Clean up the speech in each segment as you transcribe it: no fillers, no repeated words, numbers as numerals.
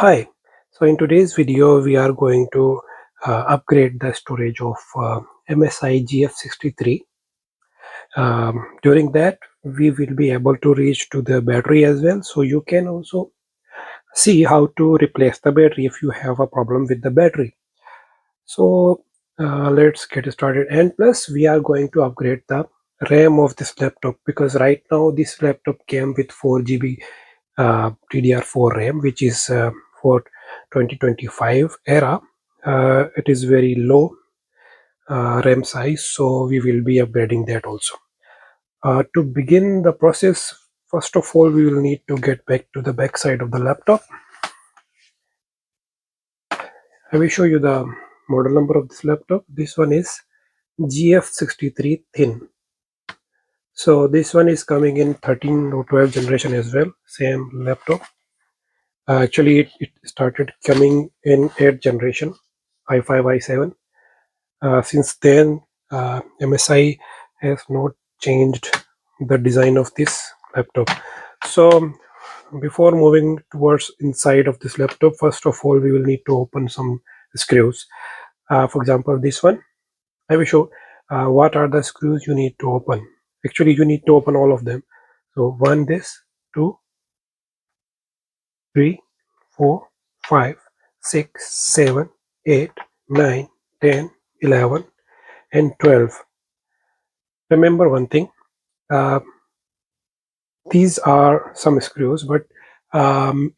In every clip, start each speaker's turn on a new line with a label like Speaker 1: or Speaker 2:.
Speaker 1: Hi, so in today's video we are going to upgrade the storage of MSI GF63. During that we will be able to reach to the battery as well, so you can also see how to replace the battery if you have a problem with the battery. So let's get started, and plus we are going to upgrade the RAM of this laptop, because right now this laptop came with 4 GB DDR4 RAM, which is for 2025 era. It is very low RAM size, so we will be upgrading that also. To begin the process, first of all we will need to get back to the back side of the laptop. I will show you the model number of this laptop. This one is GF63 thin. So this one is coming in 13 or 12 generation as well, same laptop. Actually it started coming in 8th generation, i5 i7. Since then MSI has not changed the design of this laptop. So before moving towards inside of this laptop, first of all we will need to open some screws. For example, this one I will show what are the screws you need to open. Actually you need to open all of them. So 1, this, 2, 3, 4, 5, 6, 7, 8, 9, 10, 11 and 12. Remember one thing, uh, these are some screws, but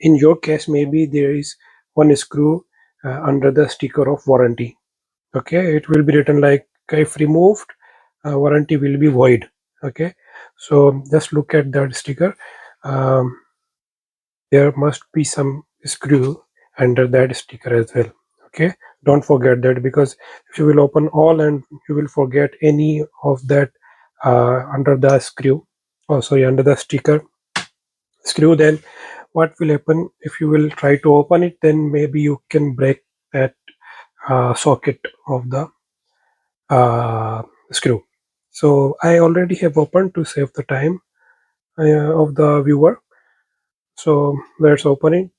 Speaker 1: in your case maybe there is one screw under the sticker of warranty. Okay, it will be written like if removed warranty will be void. Okay, so just look at that sticker. There must be some screw under that sticker as well. Okay, don't forget that, because if you will open all and you will forget any of that under the screw, oh sorry, under the sticker screw, then what will happen if you will try to open it, then maybe you can break that socket of the screw. So I already have opened to save the time of the viewer. So let's open it.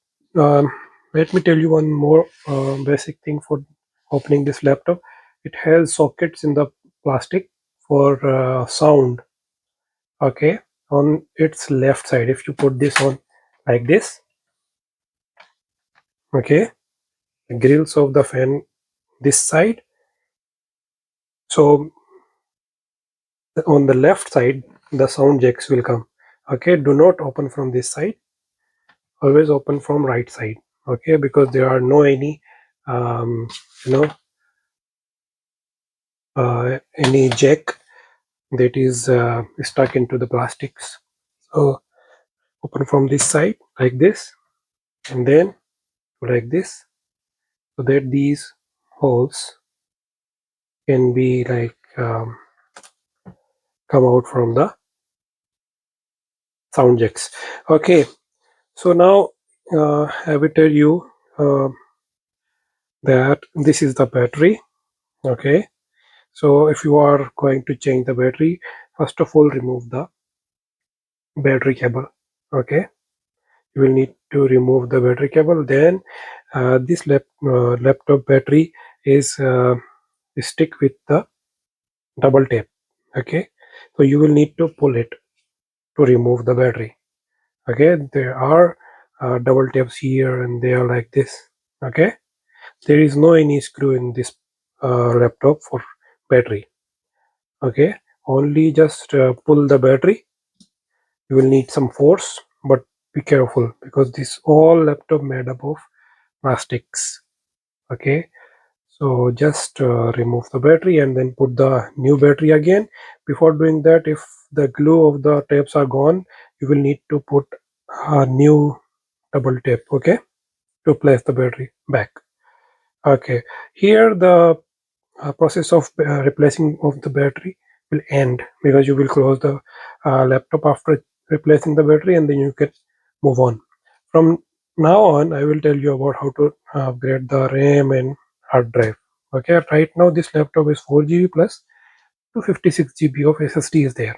Speaker 1: Let me tell you one more basic thing for opening this laptop. It has sockets in the plastic for sound. Okay, on its left side, if you put this on like this, okay, the grills of the fan this side. So on the left side the sound jacks will come. Okay, do not open from this side, always open from right side. Okay, because there are no any you know any jack that is stuck into the plastics. So open from this side like this, and then like this, so that these holes can be like come out from the sound jacks. Okay, so now I will tell you that this is the battery. Okay, so if you are going to change the battery, first of all remove the battery cable. Okay, you will need to remove the battery cable. Then this laptop battery is stick with the double tape. Okay, so you will need to pull it to remove the battery. Okay, there are double tapes here and there like this. Okay, there is no any screw in this laptop for battery. Okay, only just pull the battery. You will need some force, but be careful, because this all laptop made up of plastics. Okay, so just remove the battery and then put the new battery again. Before doing that, if the glue of the tapes are gone, you will need to put a new double tape, okay, to place the battery back. Okay, here the process of replacing of the battery will end, because you will close the laptop after replacing the battery, and then you can move on. From now on I will tell you about how to upgrade the RAM and hard drive. Okay, right now this laptop is 4 GB plus 256 GB of SSD is there.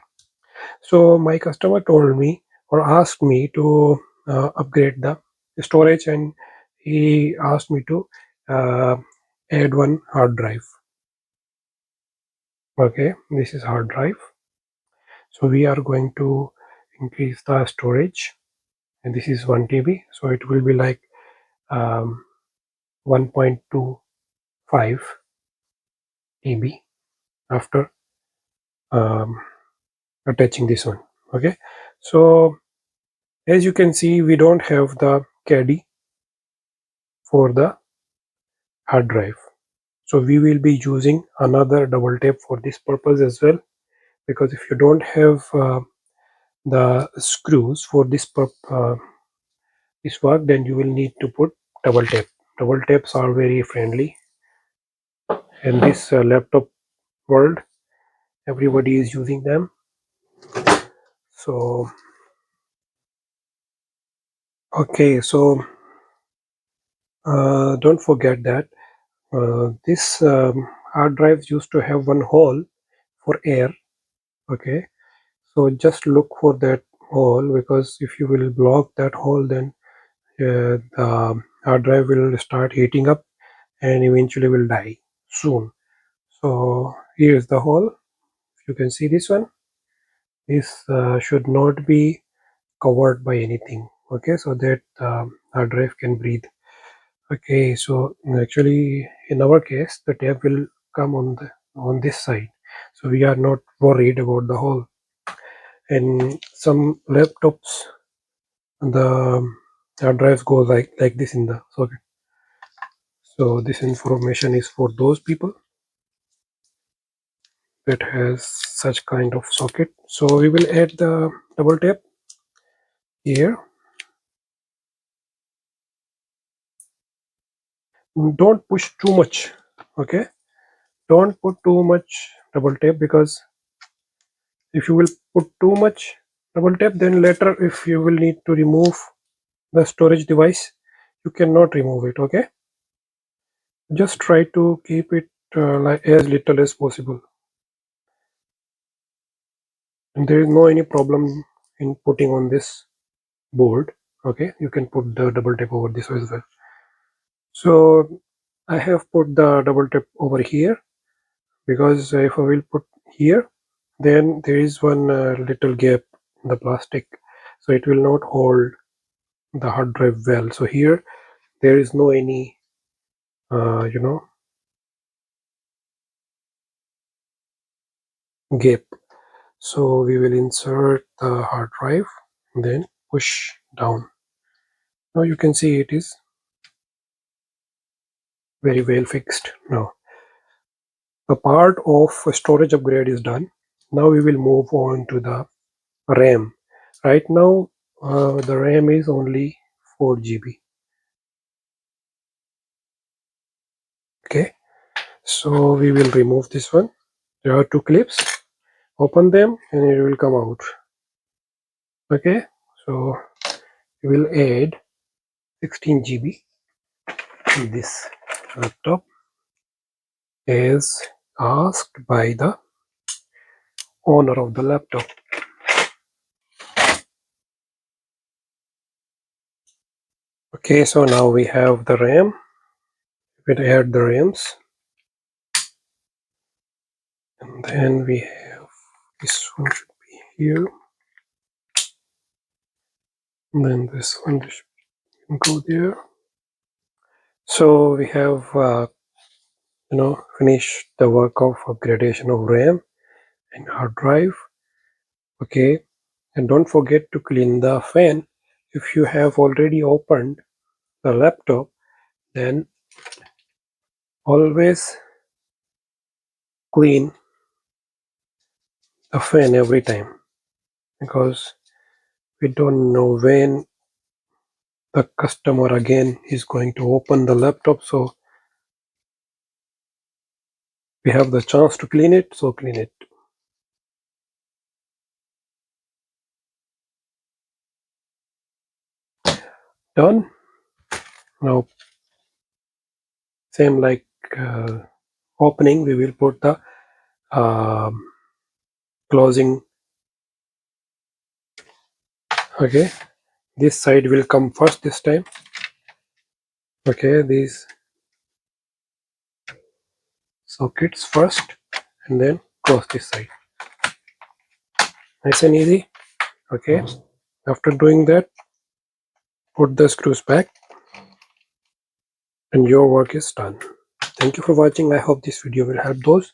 Speaker 1: So my customer told me or asked me to upgrade the storage, and he asked me to add one hard drive. Okay, this is hard drive. So we are going to increase the storage, and this is 1 TB, so it will be like 1.25 TB after attaching this one. Okay, so as you can see, we don't have the caddy for the hard drive, so we will be using another double tap for this purpose as well, because if you don't have the screws for this work, then you will need to put double tap. Double taps are very friendly in this laptop world. Everybody is using them. So okay, so don't forget that this hard drives used to have one hole for air. Okay, so just look for that hole, because if you will block that hole, then the hard drive will start heating up and eventually will die soon. So here's the hole. If you can see this one, this should not be covered by anything. Okay, so that hard drive can breathe. Okay, so actually in our case the tap will come on this side, so we are not worried about the hole. In some laptops, the hard drives go like this in the socket. So this information is for those people that has such kind of socket. So we will add the double tap here. Don't push too much. Okay, don't put too much double tap, because if you will put too much double tap, then later if you will need to remove the storage device, you cannot remove it. Okay, just try to keep it like as little as possible, and there is no any problem in putting on this board. Okay, you can put the double tap over this as well. So I have put the double tap over here, because if I will put here, then there is one little gap in the plastic, so it will not hold the hard drive well. So here there is no any gap. So we will insert the hard drive, then push down. Now you can see it is very well fixed. Now the part of storage upgrade is done. Now we will move on to the RAM. Right now the RAM is only 4 GB. Okay, so we will remove this one. There are two clips. Open them and it will come out. Okay, so we will add 16 GB to this laptop as asked by the owner of the laptop. Okay, so now we have the RAM. We will add the RAMs, and then we have this one should be here, and then this one should go there. So we have finished the work of upgradation of RAM and hard drive. Okay, and don't forget to clean the fan. If you have already opened the laptop, then always clean the fan every time, because we don't know when the customer again is going to open the laptop, so we have the chance to clean it, so clean it. Done. Now same like opening, we will put the closing. Okay, this side will come first this time. Okay, these sockets first and then close this side. Nice and easy. Okay, after doing that, put the screws back and your work is done. Thank you for watching. I hope this video will help those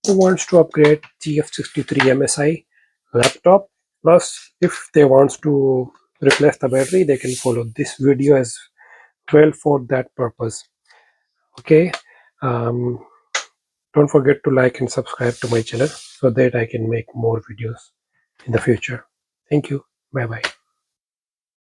Speaker 1: who wants to upgrade GF63 MSI laptop. Plus, if they wants to replace the battery, they can follow this video as well for that purpose. Okay, um, don't forget to like and subscribe to my channel so that I can make more videos in the future. Thank you. Bye bye.